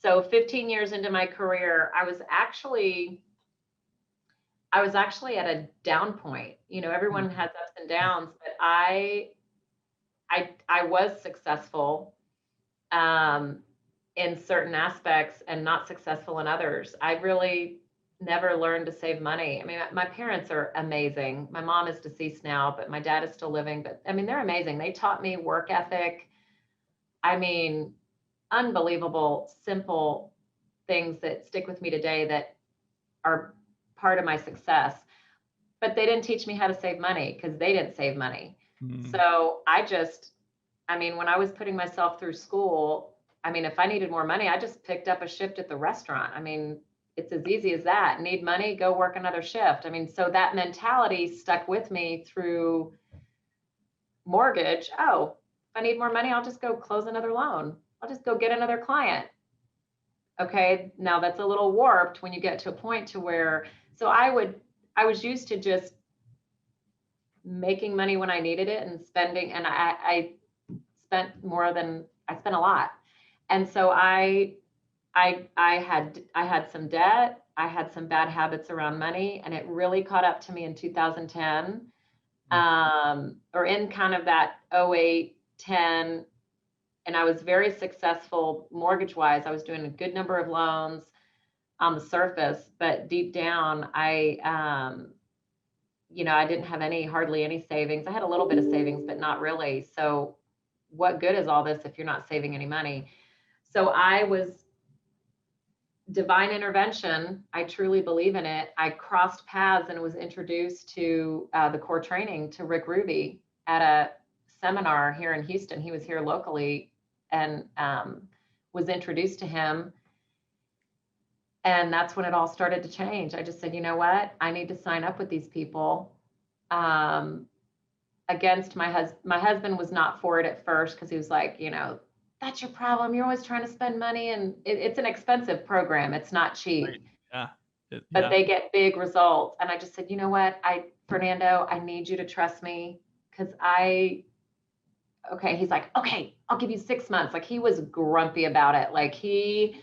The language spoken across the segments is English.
So 15 years into my career, I was actually at a down point. Everyone has ups and downs, but I was successful um, in certain aspects and not successful in others. I really never learned to save money. I mean, my parents are amazing. My mom is deceased now, but my dad is still living. But I mean, they're amazing. They taught me work ethic. I mean, unbelievable, simple things that stick with me today that are part of my success. But they didn't teach me how to save money because they didn't save money. So I mean, when I was putting myself through school, I mean, if I needed more money, I just picked up a shift at the restaurant. I mean, it's as easy as that. Need money, go work another shift. I mean, so that mentality stuck with me through mortgage. Oh, if I need more money, I'll just go close another loan. I'll just go get another client. Okay, now that's a little warped when you get to a point to where, so I was used to just making money when I needed it and spending, and I spent more than I spent a lot. And so I had some debt, I had some bad habits around money, and it really caught up to me in 2010, or in kind of that 08, 10, and I was very successful mortgage wise. I was doing a good number of loans on the surface, but deep down, I didn't have hardly any savings. I had a little bit of savings, but not really. So what good is all this if you're not saving any money? So I was divine intervention. I truly believe in it. I crossed paths and was introduced to the core training to Rick Ruby at a seminar here in Houston. He was here locally, and was introduced to him. And that's when it all started to change. I just said, you know what? I need to sign up with these people. Against my husband. My husband was not for it at first because he was like, that's your problem. You're always trying to spend money, and it's an expensive program. It's not cheap. Right. Yeah. But they get big results. And I just said, you know what? Fernando, I need you to trust me because okay. He's like, okay, I'll give you 6 months. Like, he was grumpy about it. Like, he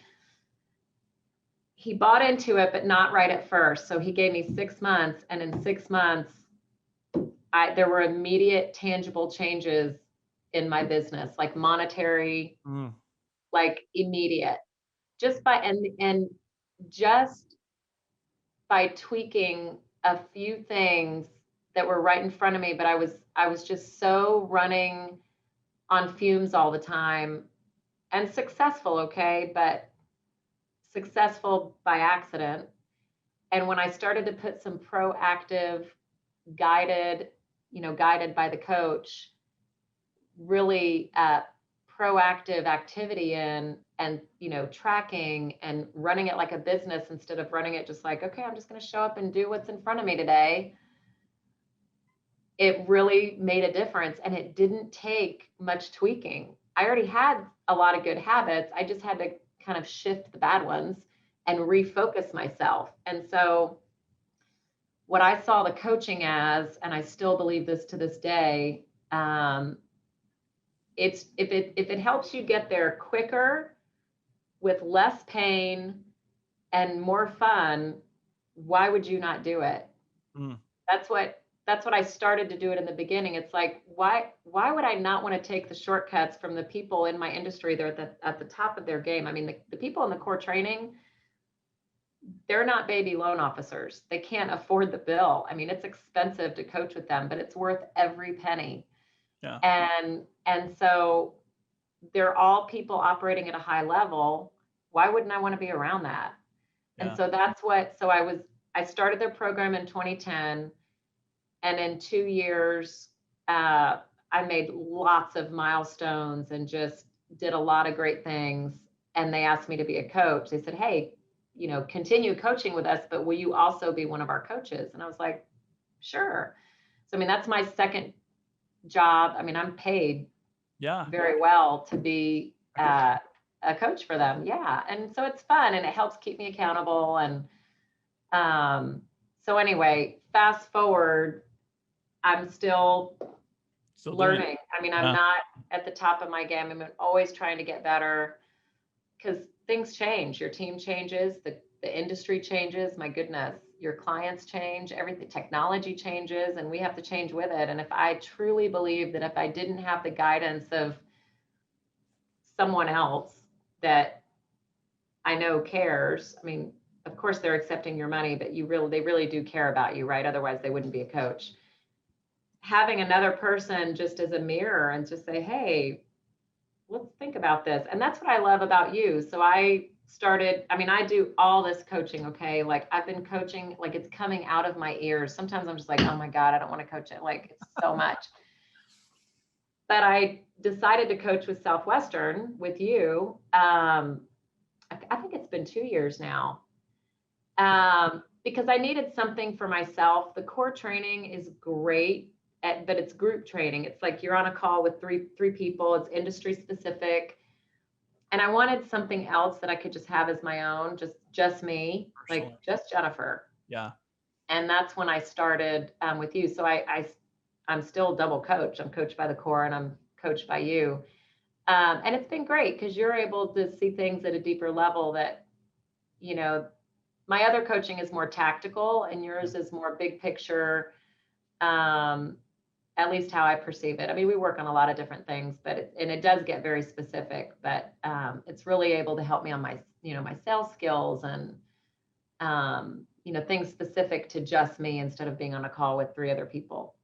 bought into it, but not right at first. So he gave me 6 months, and in 6 months, there were immediate tangible changes in my business, like monetary, like immediate, just by, and just by tweaking a few things that were right in front of me. But I was just so running on fumes all the time, and successful. Okay. But successful by accident. And when I started to put some proactive, guided by the coach, really proactive activity in, and tracking and running it like a business instead of running it just like, okay, I'm just going to show up and do what's in front of me today, it really made a difference. And it didn't take much tweaking. I already had a lot of good habits. I just had to kind of shift the bad ones and refocus myself. And so what I saw the coaching as, and I still believe this to this day, it's if it helps you get there quicker with less pain and more fun, why would you not do it? That's what I started to do it in the beginning. It's like, why would I not want to take the shortcuts from the people in my industry? They're at the top of their game. I mean, the people in the core training, they're not baby loan officers. They can't afford the bill. I mean, it's expensive to coach with them, but it's worth every penny. Yeah. And so they're all people operating at a high level. Why wouldn't I want to be around that? Yeah. And so I started their program in 2010. And in 2 years, I made lots of milestones and just did a lot of great things. And they asked me to be a coach. They said, hey, continue coaching with us, but will you also be one of our coaches? And I was like, sure. So, I mean, that's my second job. I mean, I'm paid very well to be a coach for them. Yeah. And so it's fun, and it helps keep me accountable. And so anyway, fast forward, I'm still learning. I mean, I'm not at the top of my game. I'm always trying to get better, because things change, your team changes, the industry changes, my goodness, your clients change, everything, technology changes, and we have to change with it. And if I truly believe that if I didn't have the guidance of someone else that I know cares, I mean, of course they're accepting your money, but they really do care about you, right? Otherwise they wouldn't be a coach. Having another person just as a mirror and just say, hey, let's think about this. And that's what I love about you. So I do all this coaching. Okay. Like I've been coaching, like it's coming out of my ears. Sometimes I'm just like, oh my God, I don't want to coach it. Like it's so much. But I decided to coach with Southwestern with you. I think it's been 2 years now. Because I needed something for myself. The core training is great, but it's group training. It's like you're on a call with three people. It's industry specific. And I wanted something else that I could just have as my own, just me, For like sure. just Jennifer. Yeah. And that's when I started with you. So I'm still double coach. I'm coached by the core and I'm coached by you. And it's been great because you're able to see things at a deeper level that, you know, my other coaching is more tactical and yours is more big picture, at least how I perceive it. I mean, we work on a lot of different things, but it does get very specific, but it's really able to help me on my, my sales skills and, things specific to just me instead of being on a call with 3 other people.